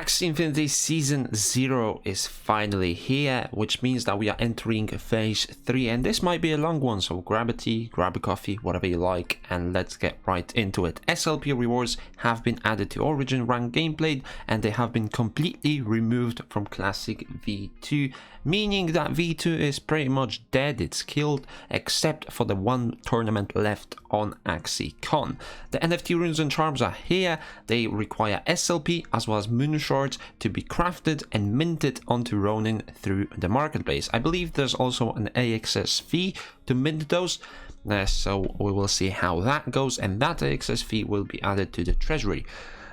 Axie Infinity Season 0 is finally here, which means that we are entering Phase 3, and this might be a long one, so grab a tea, grab a coffee, whatever you like, and let's get right into it. SLP rewards have been added to Origin rank gameplay, and they have been completely removed from Classic V2, meaning that V2 is pretty much dead, it's killed, except for the one tournament left on Axie Con. The NFT runes and charms are here. They require SLP as well as moon shards to be crafted and minted onto Ronin through the marketplace. I believe there's also an AXS fee to mint those, so we will see how that goes, and that AXS fee will be added to the treasury.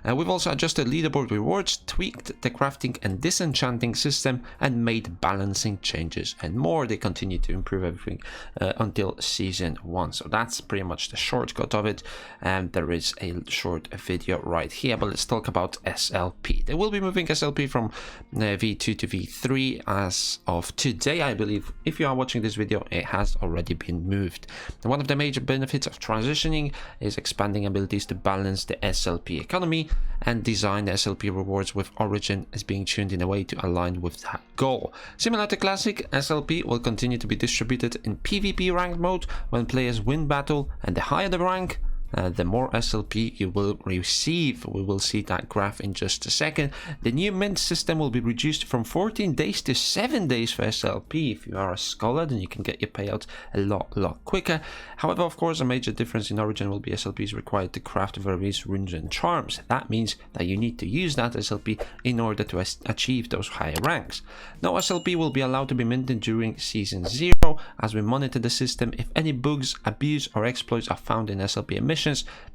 We've also adjusted leaderboard rewards, tweaked the crafting and disenchanting system, and made balancing changes and more. They continue to improve everything until Season 1. So that's pretty much the shortcut of it. And there is a short video right here, but let's talk about SLP. They will be moving SLP from V2 to V3 as of today, I believe. If you are watching this video, it has already been moved. And one of the major benefits of transitioning is expanding abilities to balance the SLP economy, and design the SLP rewards with Origin is being tuned in a way to align with that goal. Similar to Classic, SLP will continue to be distributed in PvP ranked mode when players win battle, and the higher the rank, the more SLP you will receive. We will see that graph in just a second. The new mint system will be reduced from 14 days to 7 days for SLP. If you are a scholar, then you can get your payout a lot quicker. However, of course, a major difference in Origin will be SLP is required to craft various runes and charms. That means that you need to use that SLP in order to achieve those higher ranks. No SLP will be allowed to be minted during Season 0 as we monitor the system. If any bugs, abuse or exploits are found in SLP emissions,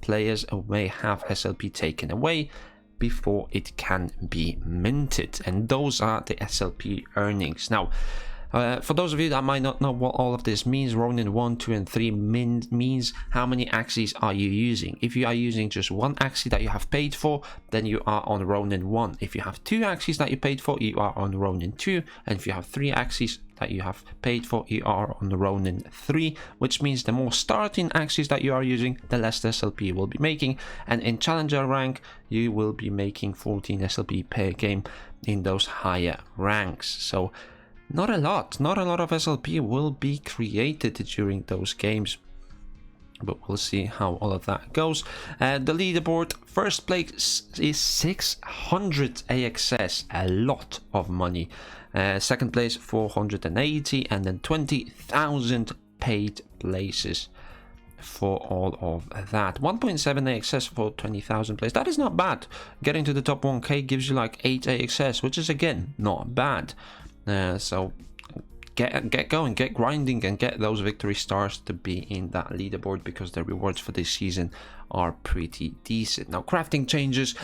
players may have SLP taken away before it can be minted, and those are the SLP earnings. Now, for those of you that might not know what all of this means, Ronin 1, 2 and 3 means how many Axies are you using. If you are using just one Axie that you have paid for, then you are on Ronin 1. If you have two Axies that you paid for, you are on Ronin 2, and if you have three Axies that you have paid for, you are on the Ronin 3, which means the more starting Axies that you are using, the less SLP you will be making, and in Challenger rank you will be making 14 SLP per game in those higher ranks. So not a lot of SLP will be created during those games, but we'll see how all of that goes. The leaderboard, first place is 600 AXS, a lot of money. Second place 480, and then 20,000 paid places for all of that. 1.7 AXS for 20,000 places. That is not bad. Getting to the top 1k gives you like 8 AXS, which is again not bad. So get going, get grinding, and get those victory stars to be in that leaderboard, because the rewards for this season are pretty decent. Now, crafting changes.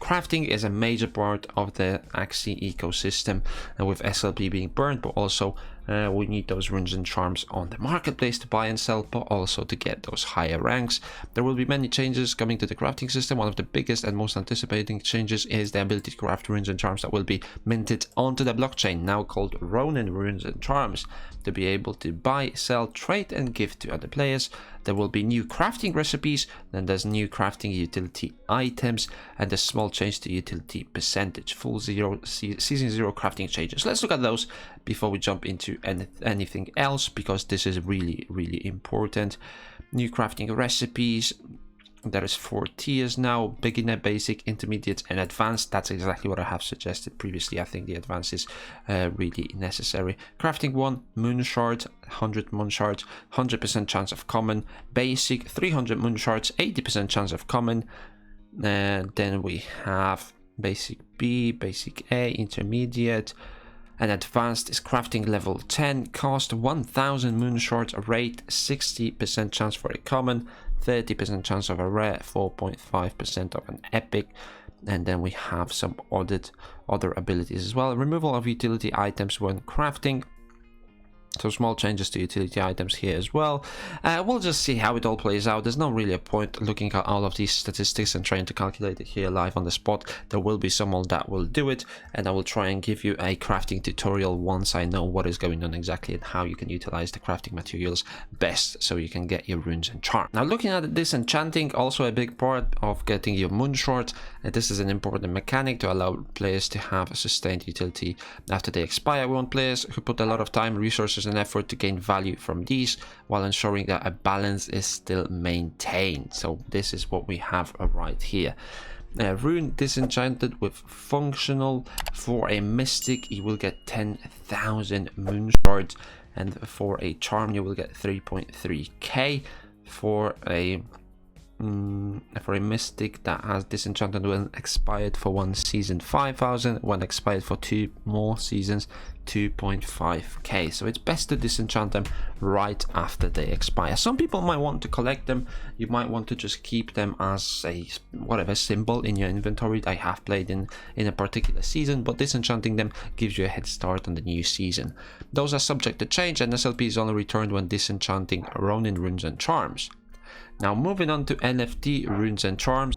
Crafting is a major part of the Axie ecosystem, with SLP being burned, but also we need those runes and charms on the marketplace to buy and sell, but also to get those higher ranks. There will be many changes coming to the crafting system. One of the biggest and most anticipating changes is the ability to craft runes and charms that will be minted onto the blockchain, now called Ronin runes and charms, to be able to buy, sell, trade and give to other players. There will be new crafting recipes, then there's new crafting utility items, and a small change to utility percentage. Full Season 0 crafting changes. Let's look at those before we jump into anything else, because this is really important. New crafting recipes. There is 4 tiers now: beginner, basic, intermediate and advanced. That's exactly what I have suggested previously. I think the advanced is really necessary. Crafting 1, moon shard, 100 moon shards, 100% chance of common. Basic, 300 moon shards, 80% chance of common. Then we have basic B, basic A, intermediate, and advanced is crafting level 10, cost 1000 moon shards, rate 60% chance for a common, 30% chance of a rare, 4.5% of an epic. And then we have some other abilities as well. Removal of utility items when crafting. So small changes to utility items here as well. We'll just see how it all plays out. There's not really a point looking at all of these statistics and trying to calculate it here live on the spot. There will be someone that will do it, and I will try and give you a crafting tutorial once I know what is going on exactly and how you can utilize the crafting materials best so you can get your runes and charm. Now looking at this enchanting, also a big part of getting your moon shards. This is an important mechanic to allow players to have a sustained utility after they expire. We want players who put a lot of time, resources and effort to gain value from these while ensuring that a balance is still maintained. So this is what we have right here. Rune disenchanted with functional. For a mystic you will get 10,000 moon shards, and for a charm you will get 3.3k. For a mystic that has disenchanted when expired for 1 season, 5,000, when expired for 2 more seasons, 2.5k. So it's best to disenchant them right after they expire. Some people might want to collect them. You might want to just keep them as a whatever symbol in your inventory. I have played in a particular season, but disenchanting them gives you a head start on the new season. Those are subject to change, and SLP is only returned when disenchanting Ronin runes and charms. Now moving on to NFT runes and charms.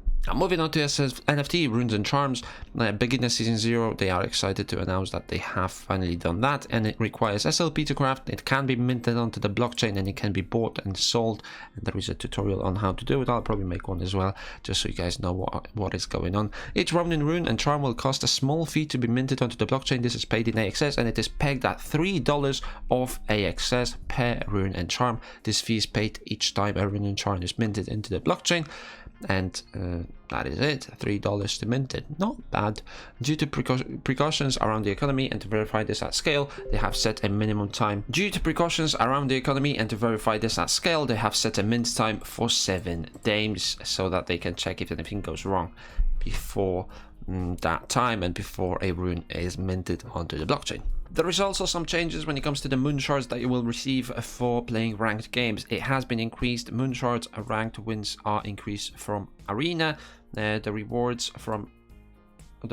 Beginner Season 0, they are excited to announce that they have finally done that, and it requires SLP to craft. It can be minted onto the blockchain and it can be bought and sold, and there is a tutorial on how to do it. I'll probably make one as well, just so you guys know what is going on. Each Ronin rune and charm will cost a small fee to be minted onto the blockchain. This is paid in AXS, and it is pegged at $3 of AXS per rune and charm. This fee is paid each time a rune and charm is minted into the blockchain, and that is it. $3 to mint it. Not bad. Due to precautions around the economy and to verify this at scale, they have set a minimum time. They have set a mint time for 7 days so that they can check if anything goes wrong before that time and before a rune is minted onto the blockchain. There is also some changes when it comes to the moon shards that you will receive for playing ranked games. It has been increased. Moon shards ranked wins are increased from arena. The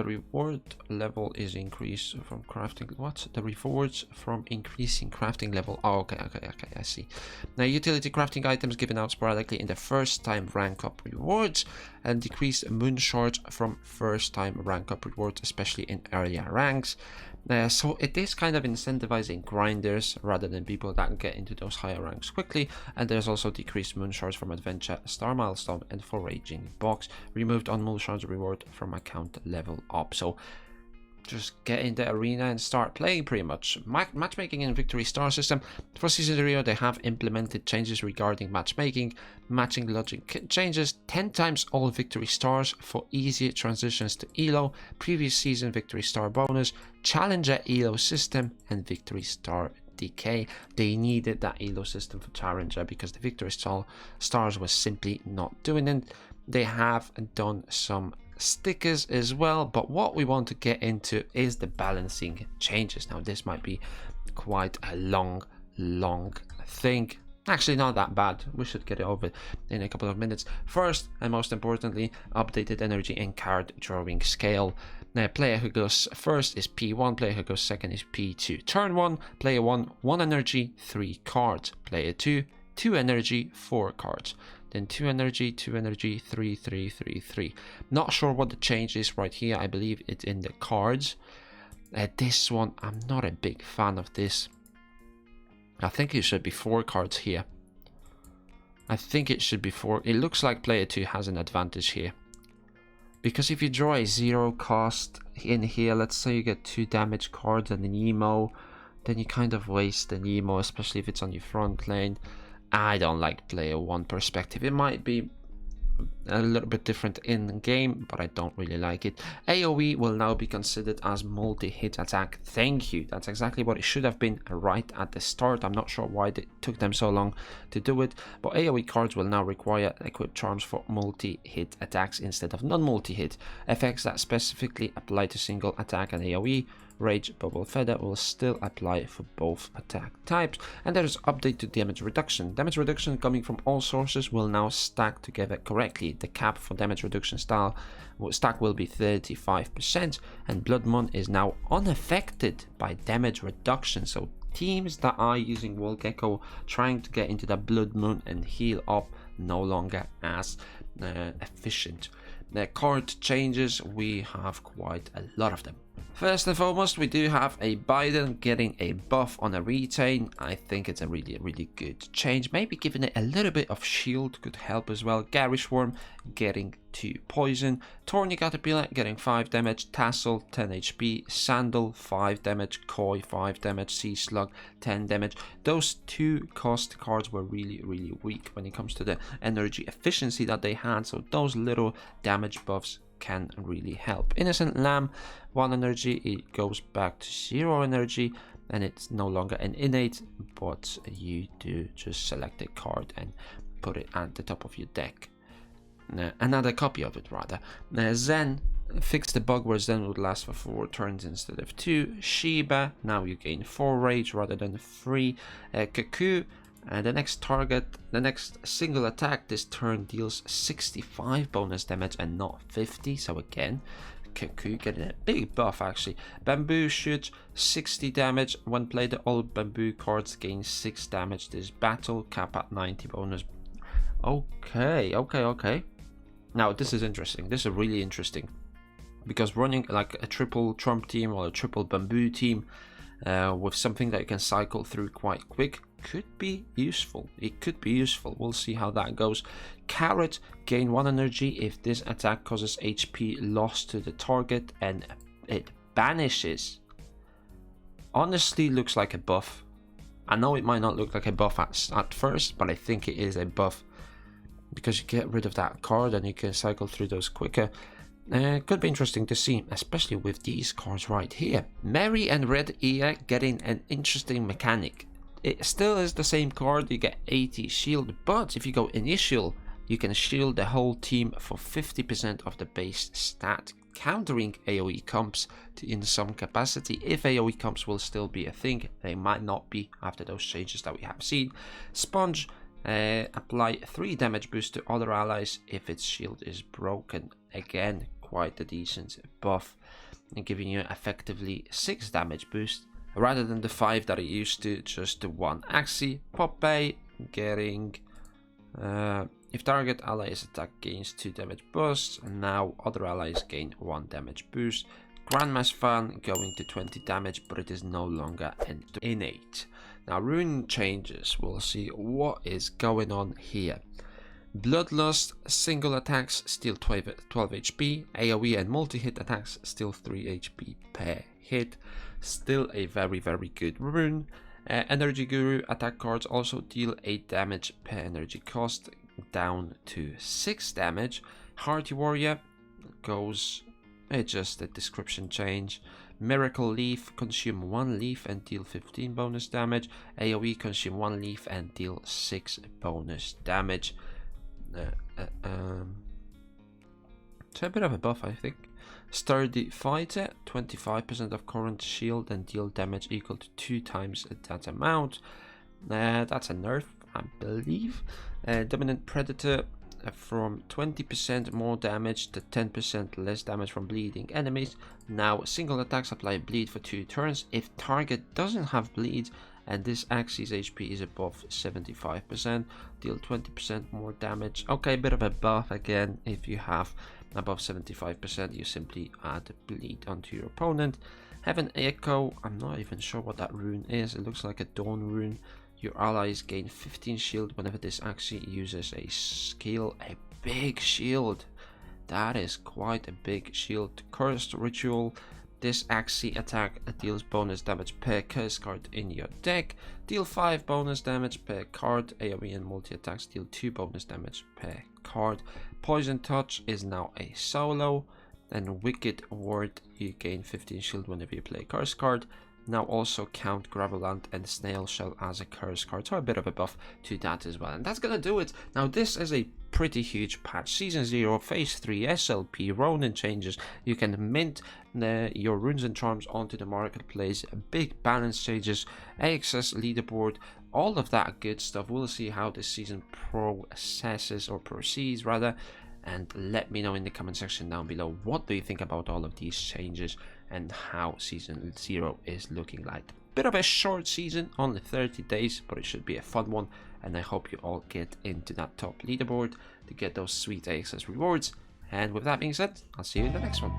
reward level is increased from crafting. What? The rewards from increasing crafting level. Oh, okay, I see. Now, utility crafting items given out sporadically in the first time rank up rewards, and decrease moon shards from first time rank up rewards, especially in earlier ranks. So it is kind of incentivizing grinders rather than people that get into those higher ranks quickly. And there's also decreased moon shards from adventure, star milestone and foraging box. Removed on moon shards reward from account level up. So just get in the arena and start playing pretty much. Matchmaking and victory star system. For Season 0, they have implemented changes regarding matchmaking. Matching logic changes 10 times all victory stars for easier transitions to ELO. Previous season victory star bonus, challenger ELO system, and victory star decay. They needed that ELO system for challenger because the victory stars was simply not doing it. They have done some stickers as well, but what we want to get into is the balancing changes. Now this might be quite a long thing. Actually, not that bad. We should get it over in a couple of minutes. First and most importantly, updated energy and card drawing scale. Now, player who goes first is P1, player who goes second is P2. Turn 1, player 1, 1 energy, 3 cards. Player 2, 2 energy, 4 cards. Then 2 energy, 2 energy, 3, 3, 3, 3. Not sure what the change is right here. I believe it's in the cards. This one, I'm not a big fan of this. I think it should be 4 cards here. I think it should be 4. It looks like player 2 has an advantage here. Because if you draw a 0 cost in here, let's say you get 2 damage cards and an emo, then you kind of waste an emo, especially if it's on your front lane. I don't like player 1 perspective. It might be a little bit different in game, but I don't really like it. AoE will now be considered as multi-hit attack. Thank you. That's exactly what it should have been right at the start. I'm not sure why it took them so long to do it, but AoE cards will now require equipped charms for multi-hit attacks instead of non-multi-hit. Effects that specifically apply to single attack and AoE, Rage, Bubble Feather will still apply for both attack types. And there is update to damage reduction. Damage reduction coming from all sources will now stack together correctly. The cap for damage reduction stack will be 35%, and Blood Moon is now unaffected by damage reduction. So Teams that are using Wall Gecko, trying to get into the Blood Moon and heal up, no longer as efficient. The card changes, we have quite a lot of them. First and foremost, we do have a Biden getting a buff on a retain. I think it's a really good change. Maybe giving it a little bit of shield could help as well. Garish Worm getting 2 poison. Thorny Caterpillar getting 5 damage. Tassel 10 HP. Sandal 5 damage. Koi 5 damage. Sea Slug 10 damage. Those 2 cost cards were really weak when it comes to the energy efficiency that they had. So those little damage buffs can really help. Innocent Lamb 1 energy, it goes back to 0 energy, and it's no longer an innate, but you do just select a card and put it at the top of your deck. Another copy of it rather. Zen fixed the bug where Zen would last for 4 turns instead of 2. Shiba, now you gain 4 rage rather than 3. Cuckoo, the next target, the next single attack this turn deals 65 bonus damage and not 50. So again, Cuckoo getting a big buff actually. Bamboo shoots 60 damage. When played, all bamboo cards gain 6 damage this battle, cap at 90 bonus. Okay. Now this is interesting. This is really interesting. Because running like a triple Trump team or a triple bamboo team with something that you can cycle through quite quick could be useful. It could be useful. We'll see how that goes. Carrot, gain 1 energy if this attack causes HP loss to the target and it banishes. Honestly, looks like a buff. I know it might not look like a buff at first, but I think it is a buff because you get rid of that card and you can cycle through those quicker. Could be interesting to see, especially with these cards right here. Mary and Red Ear getting an interesting mechanic. It still is the same card, you get 80 shield, but if you go initial, you can shield the whole team for 50% of the base stat, countering AoE comps in some capacity. If AoE comps will still be a thing, they might not be after those changes that we have seen. Sponge, apply 3 damage boost to other allies if its shield is broken. Again, quite a decent buff, and giving you effectively 6 damage boost rather than the 5 that it used to, just the 1. Axie, Popeye getting if target allies attack gains 2 damage boost, now other allies gain 1 damage boost. Grandma's Fan going to 20 damage, but it is no longer an innate. Now rune changes, we'll see what is going on here. Bloodlust, single attacks steal 12 HP, AoE and multi-hit attacks steal 3 HP per hit. Still a very good rune. Energy Guru, attack cards also deal 8 damage per energy cost, down to 6 damage. Hearty Warrior goes, just a description change. Miracle Leaf, consume 1 leaf and deal 15 bonus damage. AoE, consume 1 leaf and deal 6 bonus damage. So a bit of a buff, I think. Sturdy Fighter, 25% of current shield and deal damage equal to 2 times that amount. That's a nerf, I believe. Dominant Predator, from 20% more damage to 10% less damage from bleeding enemies. Now single attacks apply bleed for 2 turns. If target doesn't have bleed and this Axie's HP is above 75%, deal 20% more damage. Okay, a bit of a buff again. If you have above 75%, you simply add bleed onto your opponent. Heaven Echo, I'm not even sure what that rune is. It looks like a dawn rune. Your allies gain 15 shield whenever this Axie uses a skill. A big shield. That is quite a big shield. Cursed Ritual. This Axie attack deals bonus damage per curse card in your deck. Deal 5 bonus damage per card. AoE and multi-attacks deal 2 bonus damage per card. Poison Touch is now a solo. And Wicked Ward, you gain 15 shield whenever you play a curse card. Now also count Gravelant and Snail Shell as a curse card, so a bit of a buff to that as well. And that's gonna do it. Now this is a pretty huge patch. Season 0, Phase 3, SLP, Ronin changes. You can mint your runes and charms onto the marketplace. Big balance changes, AXS leaderboard, all of that good stuff. We'll see how this season proceeds rather. And let me know in the comment section down below, what do you think about all of these changes and how Season 0 is looking like. Bit of a short season, only 30 days, but it should be a fun one, and I hope you all get into that top leaderboard to get those sweet access rewards. And with that being said, I'll see you in the next one.